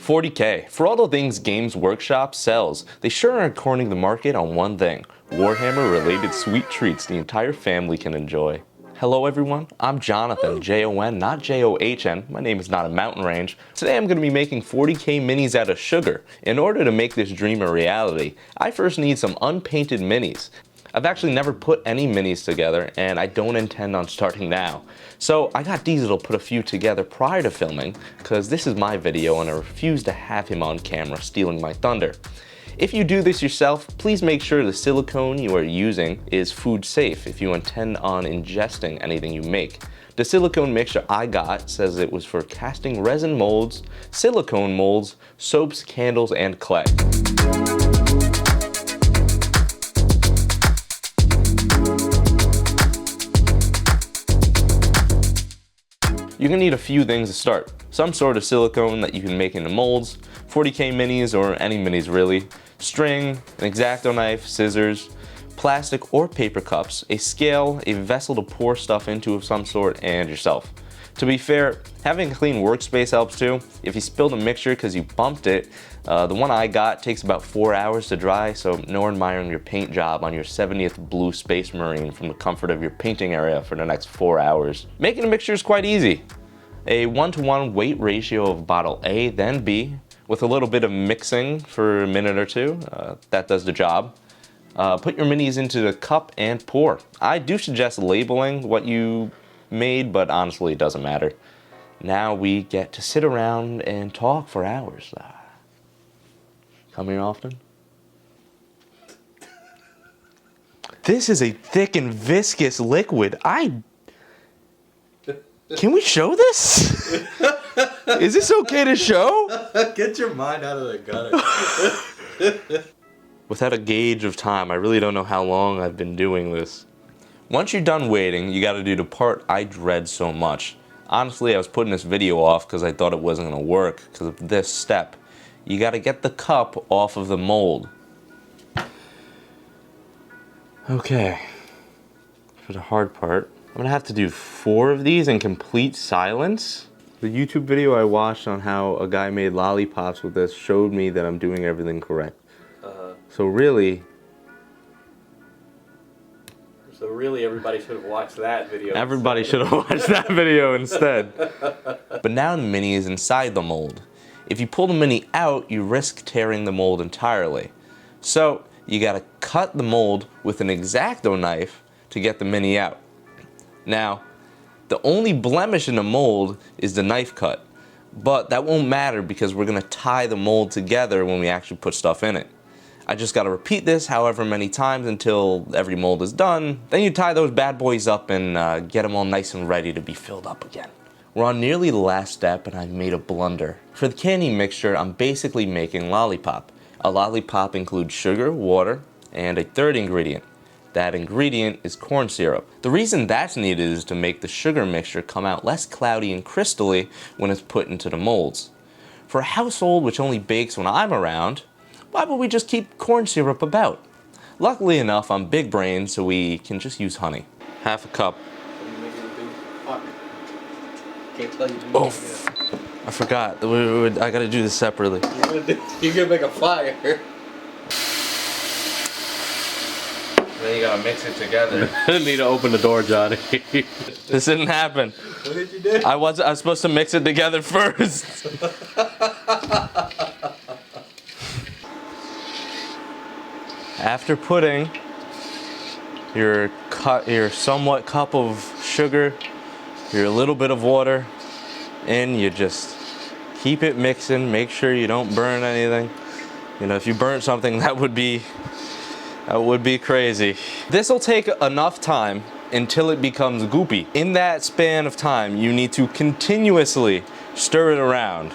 40K. For all the things Games Workshop sells, they sure aren't cornering the market on one thing: Warhammer related sweet treats the entire family can enjoy. Hello everyone, I'm Jonathan, Jon, not John. My name is not a mountain range. Today I'm going to be making 40K minis out of sugar. In order to make this dream a reality, I first need some unpainted minis. I've actually never put any minis together, and I don't intend on starting now. So I got Diesel to put a few together prior to filming, because this is my video and I refuse to have him on camera stealing my thunder. If you do this yourself, please make sure the silicone you are using is food safe if you intend on ingesting anything you make. The silicone mixture I got says it was for casting resin molds, silicone molds, soaps, candles, and clay. You're gonna need a few things to start. Some sort of silicone that you can make into molds, 40K minis or any minis really, string, an X-Acto knife, scissors, plastic or paper cups, a scale, a vessel to pour stuff into of some sort, and yourself. To be fair, having a clean workspace helps too. If you spilled a mixture because you bumped it, the one I got takes about 4 hours to dry, so no admiring your paint job on your 70th blue Space Marine from the comfort of your painting area for the next 4 hours. Making a mixture is quite easy. A 1-to-1 weight ratio of bottle A, then B, with a little bit of mixing for a minute or two. That does the job. Put your minis into the cup and pour. I do suggest labeling what you made, but honestly it doesn't matter. Now we get to sit around and talk for hours. Come here often? This is a thick and viscous liquid. Can we show this? Is this okay to show? Get your mind out of the gutter. Without a gauge of time, I really don't know how long I've been doing this. Once you're done waiting, you gotta do the part I dread so much. Honestly, I was putting this video off because I thought it wasn't gonna work because of this step. You gotta get the cup off of the mold. Okay, for the hard part, I'm gonna have to do 4 of these in complete silence. The YouTube video I watched on how a guy made lollipops with this showed me that I'm doing everything correct. So really everybody should have watched that video. Everybody should have watched that video instead. But now the mini is inside the mold. If you pull the mini out, you risk tearing the mold entirely. So you gotta cut the mold with an X-Acto knife to get the mini out. Now, the only blemish in the mold is the knife cut, but that won't matter because we're gonna tie the mold together when we actually put stuff in it. I just gotta repeat this however many times until every mold is done. Then you tie those bad boys up and get them all nice and ready to be filled up again. We're on nearly the last step and I've made a blunder. For the candy mixture, I'm basically making lollipop. A lollipop includes sugar, water, and a third ingredient. That ingredient is corn syrup. The reason that's needed is to make the sugar mixture come out less cloudy and crystally when it's put into the molds. For a household which only bakes when I'm around, why would we just keep corn syrup about? Luckily enough, I'm big brain, so we can just use honey. Half a cup. Oh, I forgot. I gotta do this separately. You're gonna make a fire. Then you gotta mix it together. I need to open the door, Johnny. This didn't happen. What did you do? I was supposed to mix it together first. After putting your somewhat cup of sugar, your little bit of water in, you just keep it mixing, make sure you don't burn anything. You know, if you burn something, that would be crazy. This will take enough time until it becomes goopy. In that span of time, you need to continuously stir it around,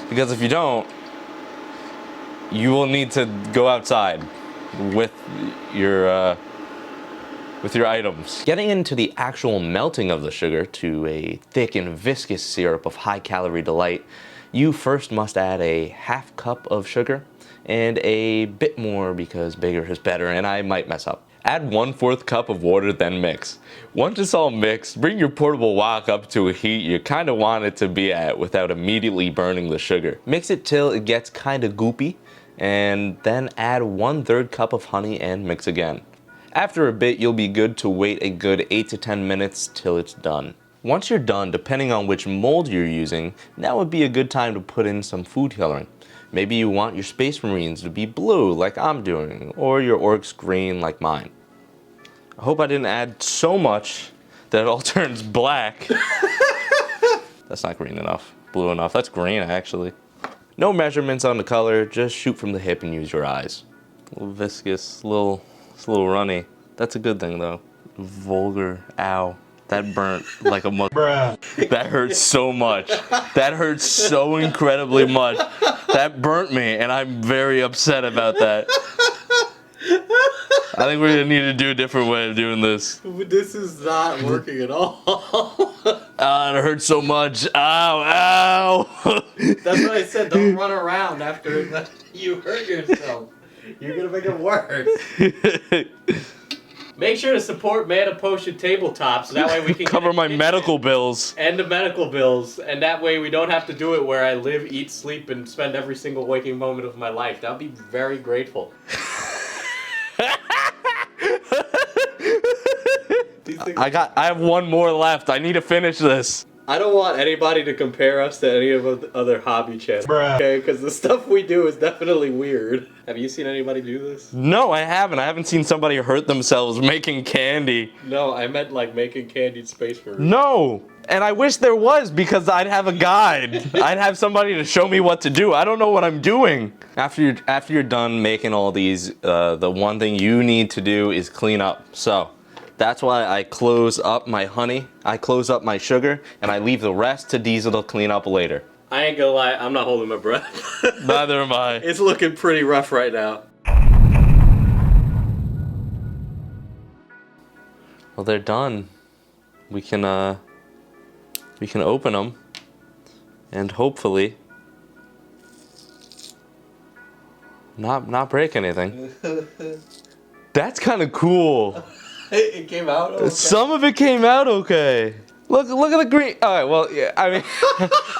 because if you don't, you will need to go outside with your items. Getting into the actual melting of the sugar to a thick and viscous syrup of high calorie delight, you first must add a half cup of sugar and a bit more because bigger is better, and I might mess up. Add 1/4 cup of water, then mix. Once it's all mixed, bring your portable wok up to a heat you kind of want it to be at without immediately burning the sugar. Mix it till it gets kind of goopy, and then add 1/3 cup of honey and mix again. After a bit, you'll be good to wait a good 8 to 10 minutes till it's done. Once you're done, depending on which mold you're using, now would be a good time to put in some food coloring. Maybe you want your Space Marines to be blue like I'm doing, or your Orks green like mine. I hope I didn't add so much that it all turns black. That's not green enough, blue enough. That's green actually. No measurements on the color, just shoot from the hip and use your eyes. A little viscous, it's a little runny. That's a good thing though. Vulgar, ow. That burnt like a mother. That hurts so much. That hurts so incredibly much. That burnt me, and I'm very upset about that. I think we're gonna need to do a different way of doing this. This is not working at all. It hurts so much. Ow, ow. That's what I said. Don't run around after you hurt yourself. You're gonna make it worse. Make sure to support Mana Potion Tabletop so that way we can cover my medical bills. And the medical bills. And that way we don't have to do it where I live, eat, sleep, and spend every single waking moment of my life. That would be very grateful. I have one more left. I need to finish this. I don't want anybody to compare us to any of the other hobby channels, okay? Because the stuff we do is definitely weird. Have you seen anybody do this? No, I haven't. I haven't seen somebody hurt themselves making candy. No, I meant like making candied Space Marines. No, and I wish there was because I'd have a guide. I'd have somebody to show me what to do. I don't know what I'm doing. After you're done making all these, the one thing you need to do is clean up. So that's why I close up my honey, I close up my sugar, and I leave the rest to Diesel to clean up later. I ain't gonna lie, I'm not holding my breath. Neither am I. It's looking pretty rough right now. Well, they're done. We can open them, and hopefully not break anything. That's kind of cool. It came out okay. Some of it came out okay. Look at the green. All right, well, yeah,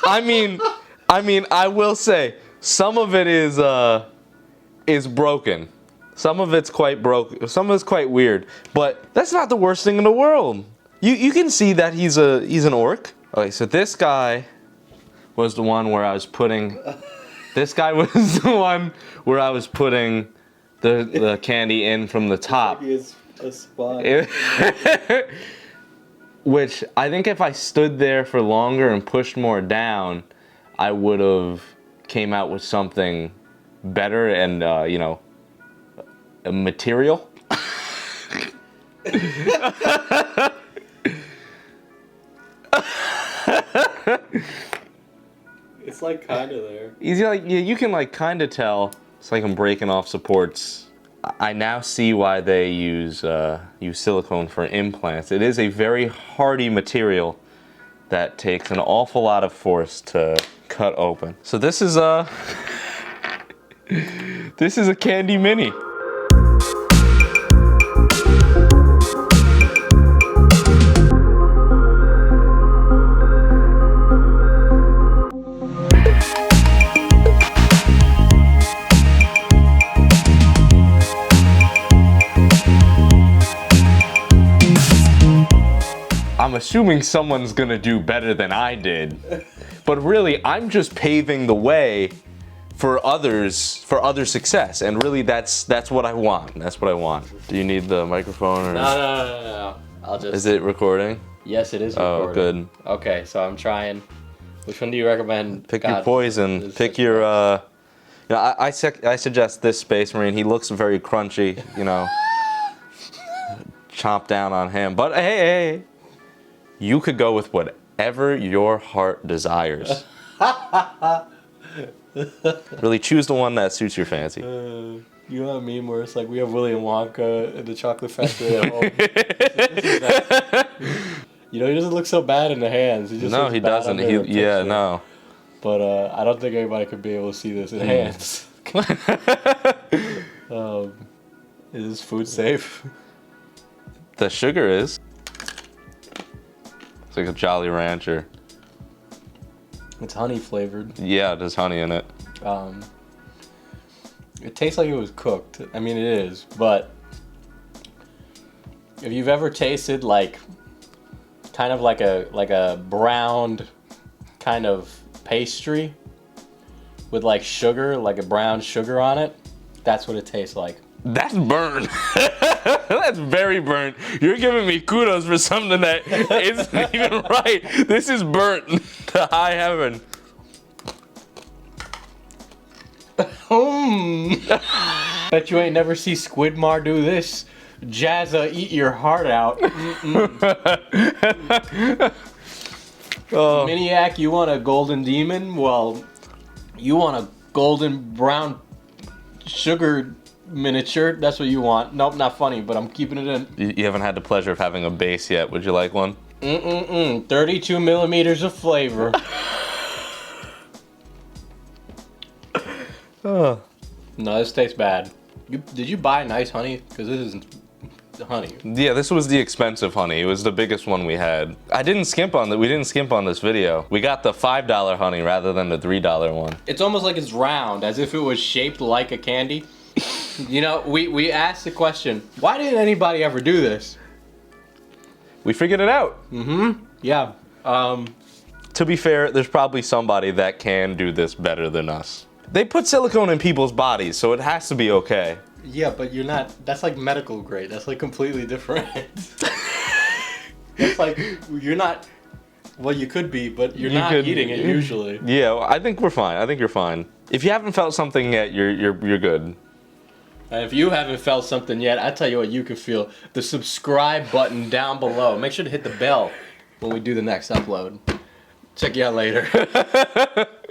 I mean, I will say some of it is broken. Some of it's quite broken. Some of it's quite weird. But that's not the worst thing in the world. You can see that he's an orc. Okay, so this guy was the one where I was putting. This guy was the one where I was putting the candy in from the top. A spot. Which I think if I stood there for longer and pushed more down, I would have came out with something better and you know, a material. It's like kind of there. Easy, like yeah, you can like kind of tell. It's like I'm breaking off supports. I now see why they use silicone for implants. It is a very hardy material that takes an awful lot of force to cut open. So this is a candy mini. I'm assuming someone's gonna do better than I did, but really I'm just paving the way for others, for other success, and really that's what I want. That's what I want. Do you need the microphone or? No. I'll just. Is it recording? Yes, it is recording. Oh, good. Okay, so I'm trying. Which one do you recommend? Pick your poison. Pick your. You know, I suggest this Space Marine. He looks very crunchy. You know. Chomp down on him, but hey. You could go with whatever your heart desires. Really choose the one that suits your fancy. You know what I mean? Where it's like we have Willy Wonka in the chocolate factory at home. You know, he doesn't look so bad in the hands. He just no, he doesn't. No. But I don't think anybody could be able to see this in hands. Is this food safe? The sugar is. It's like a Jolly Rancher. It's honey flavored. Yeah, there's honey in it. It tastes like it was cooked. I mean, it is, but if you've ever tasted like kind of like a browned kind of pastry with like sugar, like a brown sugar on it, that's what it tastes like. That's burnt. That's very burnt. You're giving me kudos for something that isn't even right. This is burnt to high heaven. Bet you ain't never see Squidmar do this. Jazza, eat your heart out. Oh. Miniac, you want a golden demon? Well, you want a golden brown sugar miniature. That's what you want. Nope, not funny, but I'm keeping it in. You haven't had the pleasure of having a base yet. Would you like one? 32 millimeters of flavor. Oh. No, this tastes bad. Did you buy nice honey? Because this isn't honey. Yeah, this was the expensive honey. It was the biggest one we had. I didn't skimp on that. We didn't skimp on this video. We got the $5 honey rather than the $3 one. It's almost like it's round, as if it was shaped like a candy. You know, we asked the question, why didn't anybody ever do this? We figured it out. Yeah. To be fair, there's probably somebody that can do this better than us. They put silicone in people's bodies, so it has to be okay. Yeah, but you're not, that's like medical grade. That's like completely different. That's like, you're not, well, you could be, but you're not eating it usually. Yeah, well, I think we're fine. I think you're fine. If you haven't felt something yet, you're good. And if you haven't felt something yet, I tell you what you can feel. The subscribe button down below. Make sure to hit the bell when we do the next upload. Check you out later.